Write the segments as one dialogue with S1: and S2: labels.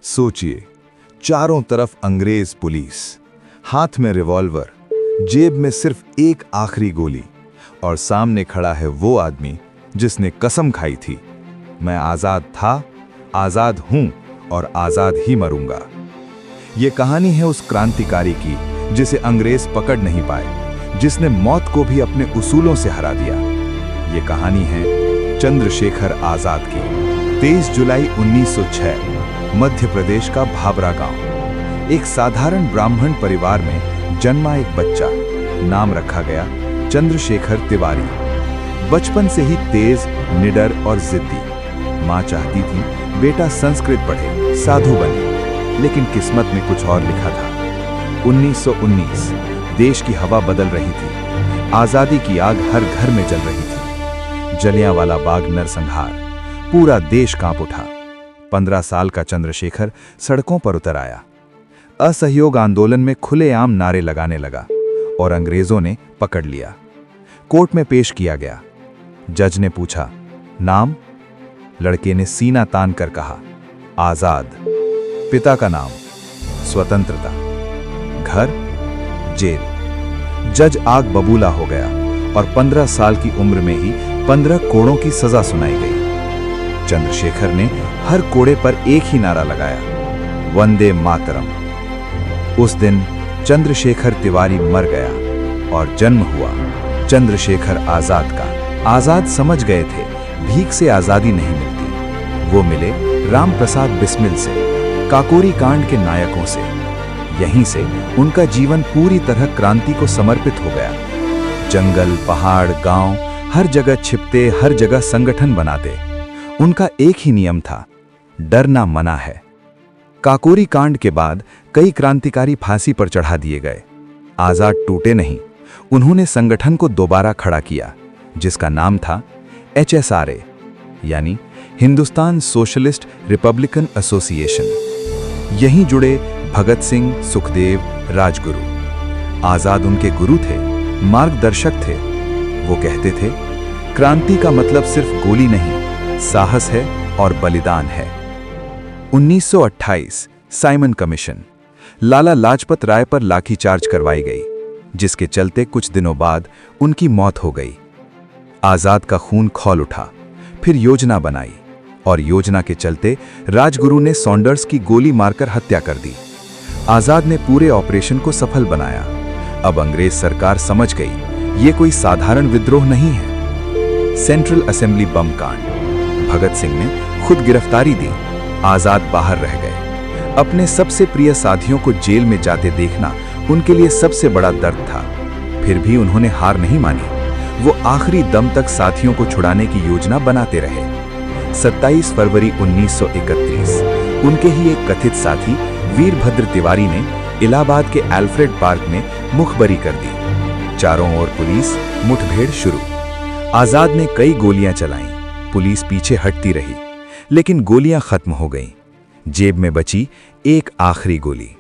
S1: सोचिए, चारों तरफ अंग्रेज पुलिस, हाथ में रिवॉल्वर, जेब में सिर्फ एक आखिरी गोली, और सामने खड़ा है वो आदमी जिसने कसम खाई थी, मैं आजाद था, आजाद हूं और आजाद ही मरूंगा। ये कहानी है उस क्रांतिकारी की जिसे अंग्रेज पकड़ नहीं पाए, जिसने मौत को भी अपने उसूलों से हरा दिया। ये कहानी है चंद्रशेखर आजाद की। 23 जुलाई 1906 मध्य प्रदेश का भाबरा गांव। एक साधारण ब्राह्मण परिवार में जन्मा एक बच्चा, नाम रखा गया चंद्रशेखर तिवारी। बचपन से ही तेज, निडर और जिद्दी। मां चाहती थी बेटा संस्कृत पढ़े, साधु बने, लेकिन किस्मत में कुछ और लिखा था। 1919 देश की हवा बदल रही थी। आजादी की आग हर घर में जल रही थी। जलियांवाला बाग नरसंहार, पूरा देश कांप उठा। 15 साल का चंद्रशेखर सड़कों पर उतर आया। असहयोग आंदोलन में खुलेआम नारे लगाने लगा और अंग्रेजों ने पकड़ लिया। कोर्ट में पेश किया गया। जज ने पूछा, नाम? लड़के ने सीना तान कर कहा, आजाद। पिता का नाम? स्वतंत्रता। घर? जेल। जज आग बबूला हो गया और 15 साल की उम्र में ही 15 कोड़ों की सजा सुनाई गई। चंद्रशेखर ने हर कोड़े पर एक ही नारा लगाया, वंदे मातरम। उस दिन चंद्रशेखर तिवारी मर गया और जन्म हुआ चंद्रशेखर आजाद का। आजाद समझ गए थे भीख से आजादी नहीं मिलती। वो मिले राम प्रसाद बिस्मिल से, काकोरी कांड के नायकों से। यहीं से उनका जीवन पूरी तरह क्रांति को समर्पित हो गया। जंगल, पहाड़, गांव, हर जगह छिपते, हर जगह संगठन बनाते। उनका एक ही नियम था, डरना मना है। काकोरी कांड के बाद कई क्रांतिकारी फांसी पर चढ़ा दिए गए। आजाद टूटे नहीं, उन्होंने संगठन को दोबारा खड़ा किया, जिसका नाम था HSRA, यानी हिंदुस्तान सोशलिस्ट रिपब्लिकन एसोसिएशन। यहीं जुड़े भगत सिंह, सुखदेव, राजगुरु। आजाद उनके गुरु थे, मार्गदर्शक थे। वो कहते थे, क्रांति का मतलब सिर्फ गोली नहीं, साहस है और बलिदान है। 1928 साइमन कमीशन। लाला लाजपत राय पर लाठीचार्ज करवाई गई, जिसके चलते कुछ दिनों बाद उनकी मौत हो गई। आजाद का खून खौल उठा। फिर योजना बनाई और योजना के चलते राजगुरु ने सॉन्डर्स की गोली मारकर हत्या कर दी। आजाद ने पूरे ऑपरेशन को सफल बनाया। अब अंग्रेज सरकार समझ गई ये कोई साधारण विद्रोह नहीं है। सेंट्रल असेंबली बम कांड। भगत सिंह ने खुद गिरफ्तारी दी। आजाद बाहर रह गए। अपने सबसे प्रिय साथियों को जेल में जाते देखना उनके लिए सबसे बड़ा दर्द था। फिर भी उन्होंने हार नहीं मानी। वो आखिरी दम तक साथियों को छुड़ाने की योजना बनाते रहे। 27 फरवरी 1931 उनके ही एक कथित साथी वीरभद्र तिवारी ने इलाहाबाद के अल्फ्रेड पार्क में मुखबरी कर दी। चारों ओर पुलिस, मुठभेड़ शुरू। आजाद ने कई गोलियां चलाईं। पुलिस पीछे हटती रही, लेकिन गोलियां खत्म हो गईं। जेब में बची एक आखिरी गोली।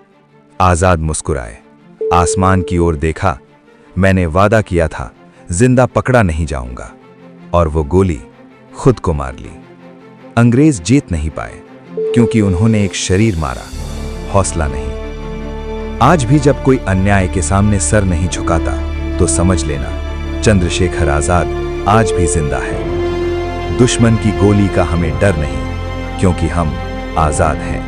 S1: आजाद मुस्कुराए, आसमान की ओर देखा। मैंने वादा किया था, जिंदा पकड़ा नहीं जाऊंगा। और वो गोली खुद को मार ली। अंग्रेज जीत नहीं पाए, क्योंकि उन्होंने एक शरीर मारा, हौसला नहीं। आज भी जब कोई अन्याय के सामने सर नहीं झुकाता, तो समझ लेना चंद्रशेखर आजाद आज भी जिंदा है। दुश्मन की गोली का हमें डर नहीं, क्योंकि हम आजाद हैं।